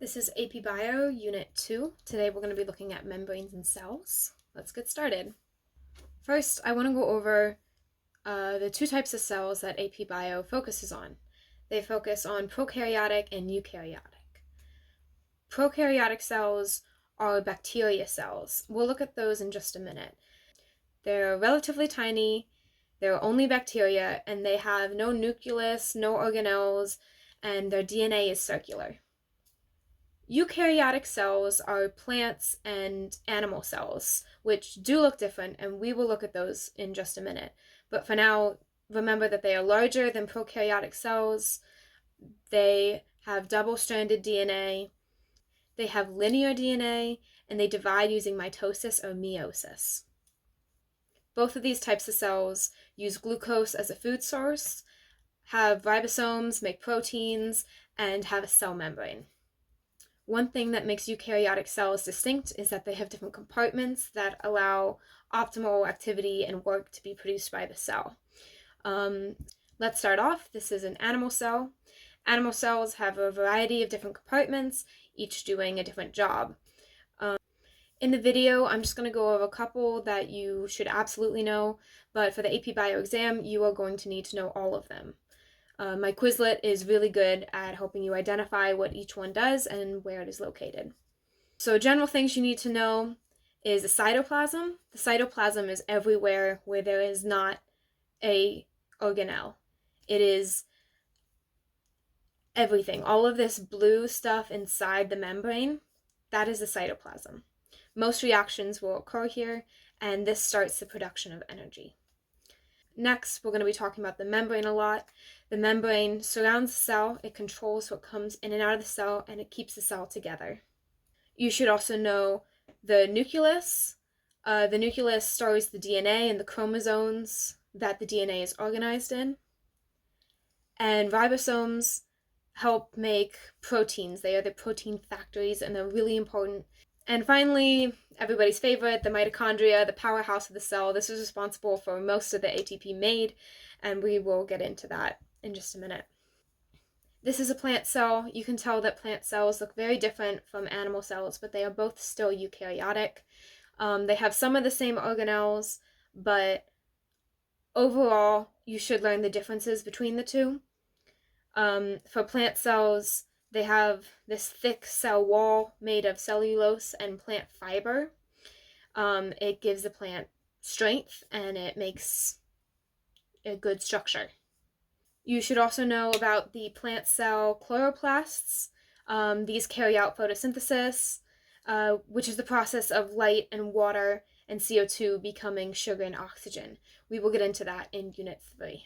This is AP Bio, Unit 2. Today we're going to be looking at membranes and cells. Let's get started. First, I want to go over the two types of cells that AP Bio focuses on. They focus on prokaryotic and eukaryotic. Prokaryotic cells are bacteria cells. We'll look at those in just a minute. They're relatively tiny, they're only bacteria, and they have no nucleus, no organelles, and their DNA is circular. Eukaryotic cells are plants and animal cells, which do look different, and we will look at those in just a minute. But for now, remember that they are larger than prokaryotic cells. They have double-stranded DNA, they have linear DNA, and they divide using mitosis or meiosis. Both of these types of cells use glucose as a food source, have ribosomes, make proteins, and have a cell membrane. One thing that makes eukaryotic cells distinct is that they have different compartments that allow optimal activity and work to be produced by the cell. Let's start off. This is an animal cell. Animal cells have a variety of different compartments, each doing a different job. In the video, I'm just going to go over a couple that you should absolutely know, but for the AP Bio exam, you are going to need to know all of them. My Quizlet is really good at helping you identify what each one does and where it is located. So general things you need to know is the cytoplasm. The cytoplasm is everywhere where there is not a organelle. It is everything. All of this blue stuff inside the membrane, that is the cytoplasm. Most reactions will occur here, and this starts the production of energy. Next, we're going to be talking about the membrane a lot. The membrane surrounds the cell, it controls what comes in and out of the cell, and it keeps the cell together. You should also know the nucleus. The nucleus stores the DNA and the chromosomes that the DNA is organized in. And ribosomes help make proteins. They are the protein factories, and they're really important. And finally, everybody's favorite, the mitochondria, the powerhouse of the cell. This is responsible for most of the ATP made, and we will get into that in just a minute. This is a plant cell. You can tell that plant cells look very different from animal cells, but they are both still eukaryotic. They have some of the same organelles, but overall, you should learn the differences between the two. For plant cells, they have this thick cell wall made of cellulose and plant fiber. It gives the plant strength, and it makes a good structure. You should also know about the plant cell chloroplasts. These carry out photosynthesis, which is the process of light and water and CO2 becoming sugar and oxygen. We will get into that in Unit 3.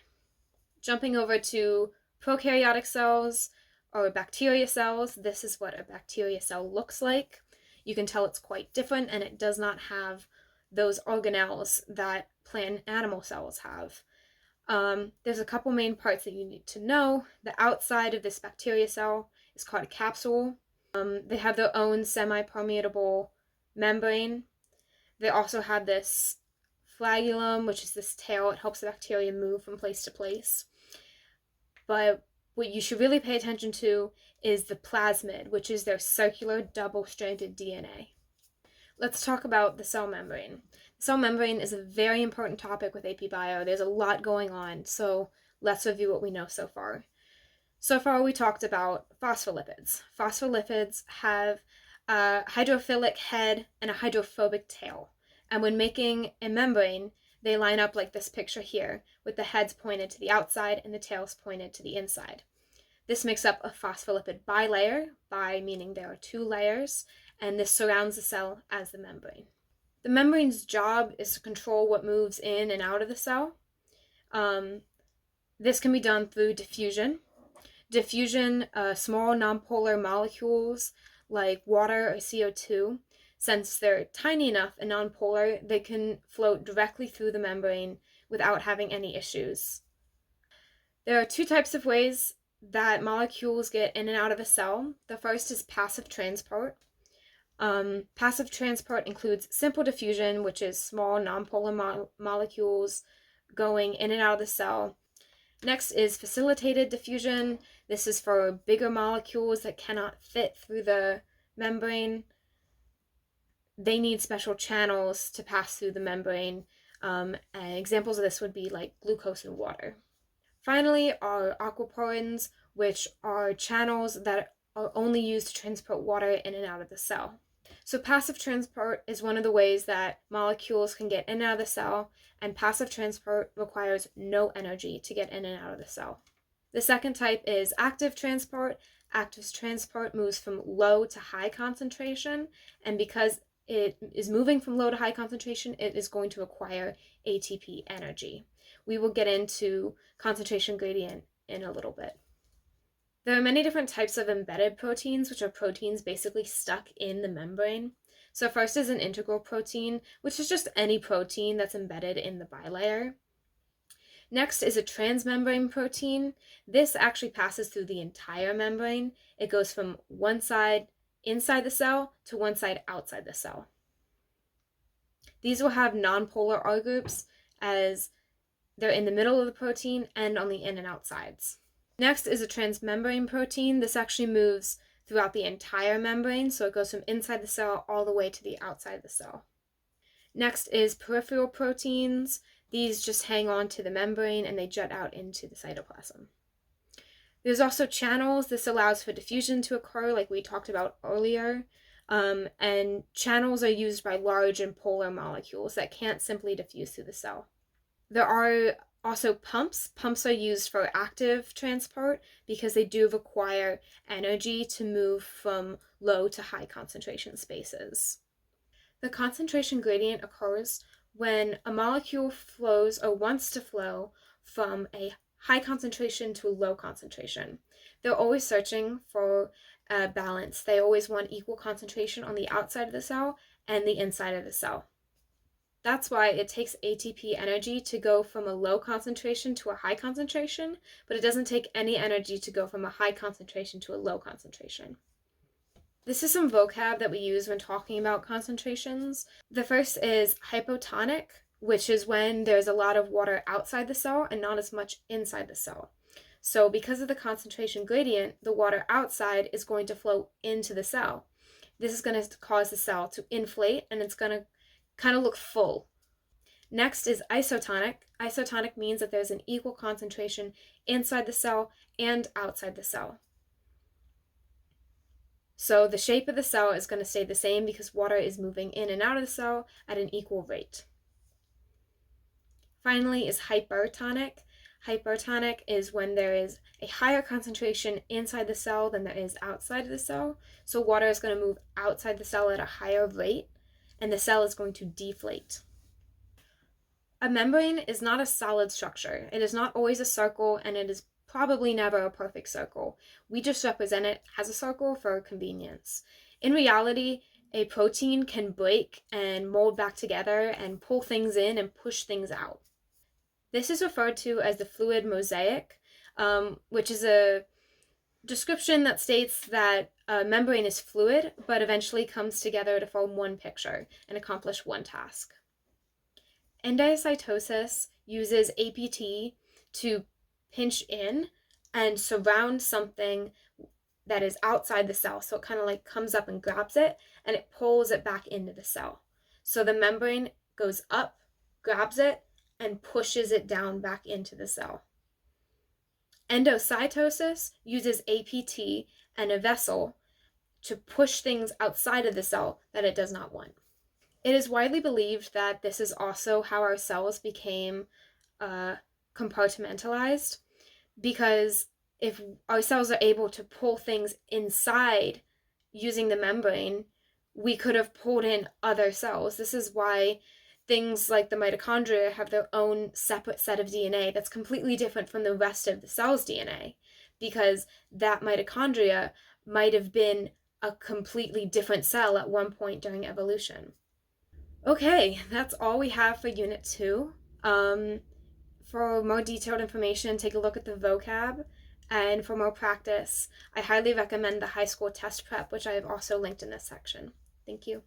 Jumping over to prokaryotic cells, or bacteria cells. This is what a bacteria cell looks like. You can tell it's quite different, and it does not have those organelles that plant and animal cells have. There's a couple main parts that you need to know. The outside of this bacteria cell is called a capsule. They have their own semi-permeable membrane. They also have this flagellum, which is this tail. It helps the bacteria move from place to place. But what you should really pay attention to is the plasmid, which is their circular double-stranded DNA. Let's talk about the cell membrane. The cell membrane is a very important topic with AP Bio. There's a lot going on, so let's review what we know so far. So far, we talked about phospholipids. Phospholipids have a hydrophilic head and a hydrophobic tail. And when making a membrane, they line up like this picture here, with the heads pointed to the outside and the tails pointed to the inside. This makes up a phospholipid bilayer, bi meaning there are two layers, and this surrounds the cell as the membrane. The membrane's job is to control what moves in and out of the cell. This can be done through diffusion. Diffusion, small nonpolar molecules like water or CO2, since they're tiny enough and nonpolar, they can float directly through the membrane without having any issues. There are two types of ways that molecules get in and out of a cell. The first is passive transport. Passive transport includes simple diffusion, which is small nonpolar molecules going in and out of the cell. Next is facilitated diffusion. This is for bigger molecules that cannot fit through the membrane. They need special channels to pass through the membrane. And examples of this would be like glucose and water. Finally are aquaporins, which are channels that are only used to transport water in and out of the cell. So passive transport is one of the ways that molecules can get in and out of the cell, and passive transport requires no energy to get in and out of the cell. The second type is active transport. Active transport moves from low to high concentration, and because it is moving from low to high concentration, it is going to require ATP energy. We will get into concentration gradient in a little bit. There are many different types of embedded proteins, which are proteins basically stuck in the membrane. So first is an integral protein, which is just any protein that's embedded in the bilayer. Next is a transmembrane protein. This actually passes through the entire membrane. It goes from one side inside the cell to one side outside the cell. These will have nonpolar R groups as they're in the middle of the protein and on the in and out sides. Next is a transmembrane protein. This actually moves throughout the entire membrane, so it goes from inside the cell all the way to the outside of the cell. Next is peripheral proteins. These just hang on to the membrane and they jut out into the cytoplasm. There's also channels. This allows for diffusion to occur, like we talked about earlier. And channels are used by large and polar molecules that can't simply diffuse through the cell. There are also pumps. Pumps are used for active transport because they do require energy to move from low to high concentration spaces. The concentration gradient occurs when a molecule flows or wants to flow from a high concentration to a low concentration. They're always searching for a balance. They always want equal concentration on the outside of the cell and the inside of the cell. That's why it takes ATP energy to go from a low concentration to a high concentration, but it doesn't take any energy to go from a high concentration to a low concentration. This is some vocab that we use when talking about concentrations. The first is hypotonic, which is when there's a lot of water outside the cell and not as much inside the cell. So because of the concentration gradient, the water outside is going to flow into the cell. This is going to cause the cell to inflate and it's going to kind of look full. Next is isotonic. Isotonic means that there's an equal concentration inside the cell and outside the cell. So the shape of the cell is going to stay the same because water is moving in and out of the cell at an equal rate. Finally is hypertonic. Hypertonic is when there is a higher concentration inside the cell than there is outside of the cell. So water is going to move outside the cell at a higher rate, and the cell is going to deflate. A membrane is not a solid structure. It is not always a circle, and it is probably never a perfect circle. We just represent it as a circle for convenience. In reality, a protein can break and mold back together and pull things in and push things out. This is referred to as the fluid mosaic, which is a description that states that a membrane is fluid, but eventually comes together to form one picture and accomplish one task. Endocytosis uses APT to pinch in and surround something that is outside the cell. So it kind of like comes up and grabs it and it pulls it back into the cell. So the membrane goes up, grabs it, and pushes it down back into the cell. Endocytosis uses APT and a vessel to push things outside of the cell that it does not want. It is widely believed that this is also how our cells became compartmentalized, because if our cells are able to pull things inside using the membrane, we could have pulled in other cells. This is why things like the mitochondria have their own separate set of DNA that's completely different from the rest of the cell's DNA, because that mitochondria might have been a completely different cell at one point during evolution. Okay, that's all we have for Unit 2. For more detailed information, take a look at the vocab, and for more practice, I highly recommend the high school test prep, which I have also linked in this section. Thank you.